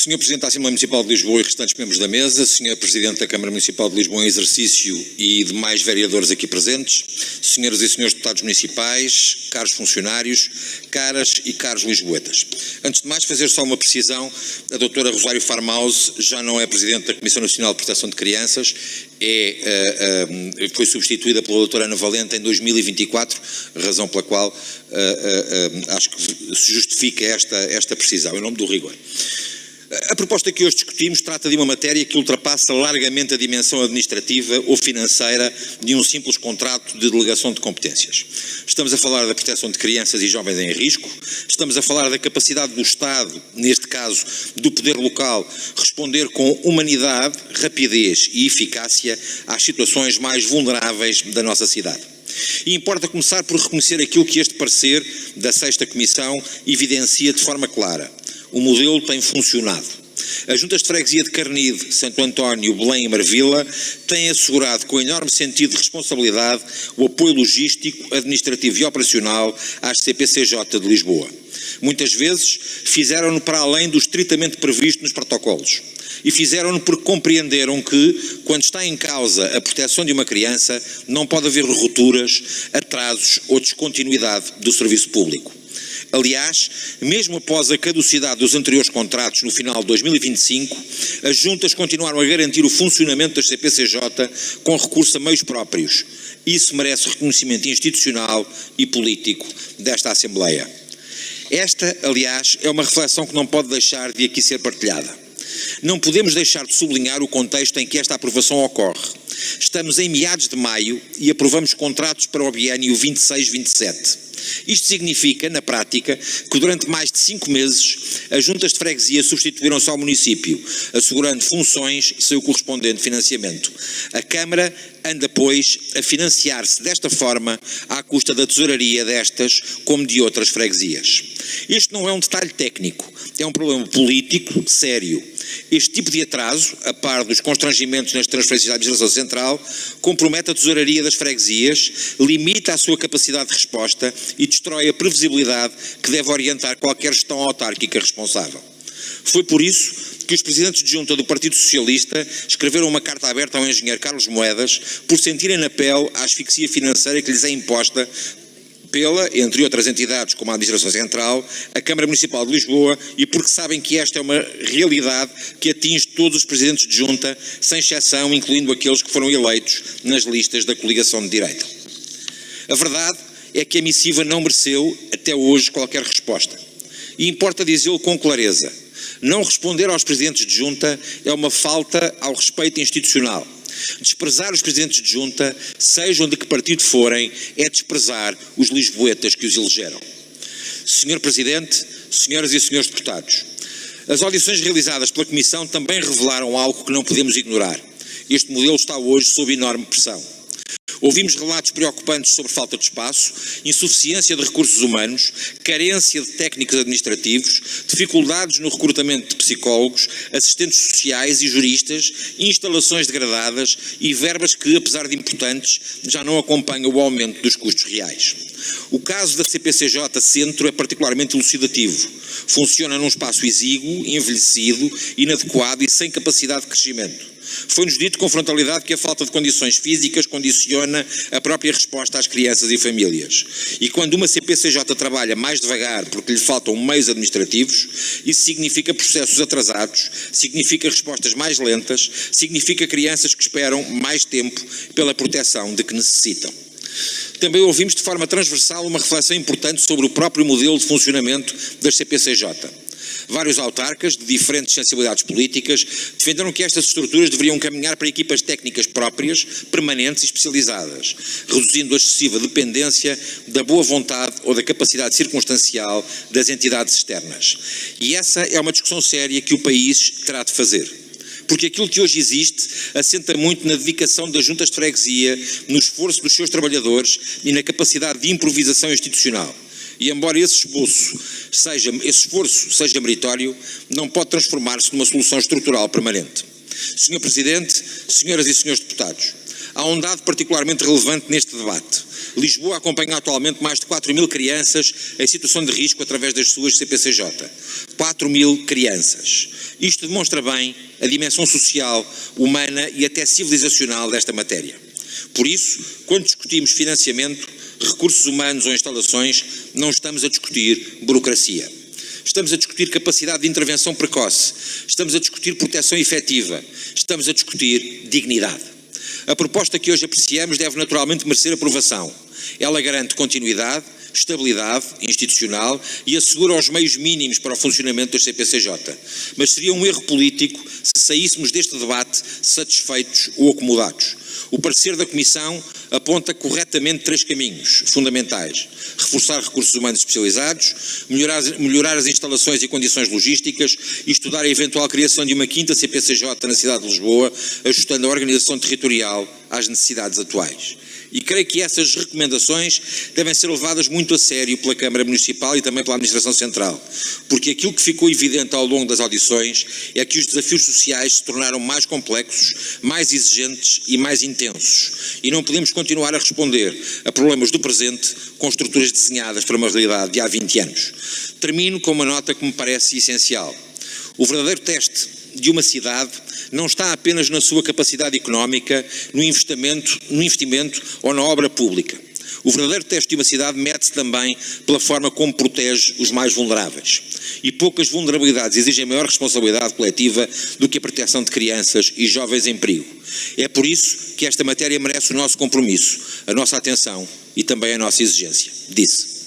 Senhor Presidente da Assembleia Municipal de Lisboa e restantes membros da mesa, Senhor Presidente da Câmara Municipal de Lisboa em exercício e demais vereadores aqui presentes, Senhoras e Senhores Deputados Municipais, caros funcionários, caras e caros lisboetas. Antes de mais, fazer só uma precisão, a doutora Rosário Farmhouse já não é Presidente da Comissão Nacional de Proteção de Crianças, foi substituída pela doutora Ana Valente em 2024, razão pela qual acho que se justifica esta precisão, em nome do rigor. A proposta que hoje discutimos trata de uma matéria que ultrapassa largamente a dimensão administrativa ou financeira de um simples contrato de delegação de competências. Estamos a falar da proteção de crianças e jovens em risco, estamos a falar da capacidade do Estado, neste caso do poder local, responder com humanidade, rapidez e eficácia às situações mais vulneráveis da nossa cidade. E importa começar por reconhecer aquilo que este parecer da 6ª Comissão evidencia de forma clara. O modelo tem funcionado. As juntas de freguesia de Carnide, Santo António, Belém e Marvila têm assegurado com enorme sentido de responsabilidade o apoio logístico, administrativo e operacional às CPCJ de Lisboa. Muitas vezes fizeram-no para além do estritamente previsto nos protocolos. E fizeram-no porque compreenderam que, quando está em causa a proteção de uma criança, não pode haver rupturas, atrasos ou descontinuidade do serviço público. Aliás, mesmo após a caducidade dos anteriores contratos no final de 2025, as juntas continuaram a garantir o funcionamento das CPCJ com recurso a meios próprios. Isso merece reconhecimento institucional e político desta Assembleia. Esta, aliás, é uma reflexão que não pode deixar de aqui ser partilhada. Não podemos deixar de sublinhar o contexto em que esta aprovação ocorre. Estamos em meados de maio e aprovamos contratos para o biênio 26-27. Isto significa, na prática, que durante mais de 5 meses as juntas de freguesia substituíram-se ao município, assegurando funções sem o correspondente financiamento. A Câmara anda, pois, a financiar-se desta forma à custa da tesouraria destas como de outras freguesias. Este não é um detalhe técnico, é um problema político sério. Este tipo de atraso, a par dos constrangimentos nas transferências da Administração Central, compromete a tesouraria das freguesias, limita a sua capacidade de resposta e destrói a previsibilidade que deve orientar qualquer gestão autárquica responsável. Foi por isso que os presidentes de junta do Partido Socialista escreveram uma carta aberta ao engenheiro Carlos Moedas por sentirem na pele a asfixia financeira que lhes é imposta pela, entre outras entidades como a Administração Central, a Câmara Municipal de Lisboa e porque sabem que esta é uma realidade que atinge todos os presidentes de junta, sem exceção, incluindo aqueles que foram eleitos nas listas da coligação de direita. A verdade é que a missiva não mereceu, até hoje, qualquer resposta. E importa dizê-lo com clareza. Não responder aos presidentes de junta é uma falta ao respeito institucional. Desprezar os presidentes de junta, sejam de que partido forem, é desprezar os lisboetas que os elegeram. Senhor Presidente, senhoras e senhores deputados, as audições realizadas pela Comissão também revelaram algo que não podemos ignorar. Este modelo está hoje sob enorme pressão. Ouvimos relatos preocupantes sobre falta de espaço, insuficiência de recursos humanos, carência de técnicos administrativos, dificuldades no recrutamento de psicólogos, assistentes sociais e juristas, instalações degradadas e verbas que, apesar de importantes, já não acompanham o aumento dos custos reais. O caso da CPCJ Centro é particularmente elucidativo. Funciona num espaço exíguo, envelhecido, inadequado e sem capacidade de crescimento. Foi-nos dito com frontalidade que a falta de condições físicas condiciona a própria resposta às crianças e famílias. E quando uma CPCJ trabalha mais devagar porque lhe faltam meios administrativos, isso significa processos atrasados, significa respostas mais lentas, significa crianças que esperam mais tempo pela proteção de que necessitam. Também ouvimos de forma transversal uma reflexão importante sobre o próprio modelo de funcionamento das CPCJ. Vários autarcas, de diferentes sensibilidades políticas, defenderam que estas estruturas deveriam caminhar para equipas técnicas próprias, permanentes e especializadas, reduzindo a excessiva dependência da boa vontade ou da capacidade circunstancial das entidades externas. E essa é uma discussão séria que o país terá de fazer. Porque aquilo que hoje existe assenta muito na dedicação das juntas de freguesia, no esforço dos seus trabalhadores e na capacidade de improvisação institucional. E embora esse esforço seja meritório, não pode transformar-se numa solução estrutural permanente. Senhor Presidente, senhoras e senhores deputados, há um dado particularmente relevante neste debate. Lisboa acompanha atualmente mais de 4.000 crianças em situação de risco através das suas CPCJ. 4.000 crianças. Isto demonstra bem a dimensão social, humana e até civilizacional desta matéria. Por isso, quando discutimos financiamento, recursos humanos ou instalações, não estamos a discutir burocracia. Estamos a discutir capacidade de intervenção precoce, estamos a discutir proteção efetiva, estamos a discutir dignidade. A proposta que hoje apreciamos deve naturalmente merecer aprovação. Ela garante continuidade, estabilidade institucional e assegura os meios mínimos para o funcionamento das CPCJ. Mas seria um erro político se saíssemos deste debate satisfeitos ou acomodados. O parecer da Comissão aponta corretamente 3 caminhos fundamentais: reforçar recursos humanos especializados, melhorar as instalações e condições logísticas e estudar a eventual criação de uma 5ª CPCJ na cidade de Lisboa, ajustando a organização territorial às necessidades atuais. E creio que essas recomendações devem ser levadas muito a sério pela Câmara Municipal e também pela Administração Central, porque aquilo que ficou evidente ao longo das audições é que os desafios sociais se tornaram mais complexos, mais exigentes e mais intensos, e não podemos continuar a responder a problemas do presente com estruturas desenhadas para uma realidade de há 20 anos. Termino com uma nota que me parece essencial. O verdadeiro teste de uma cidade não está apenas na sua capacidade económica, no investimento ou na obra pública. O verdadeiro teste de uma cidade mede-se também pela forma como protege os mais vulneráveis. E poucas vulnerabilidades exigem maior responsabilidade coletiva do que a proteção de crianças e jovens em perigo. É por isso que esta matéria merece o nosso compromisso, a nossa atenção e também a nossa exigência. Disse.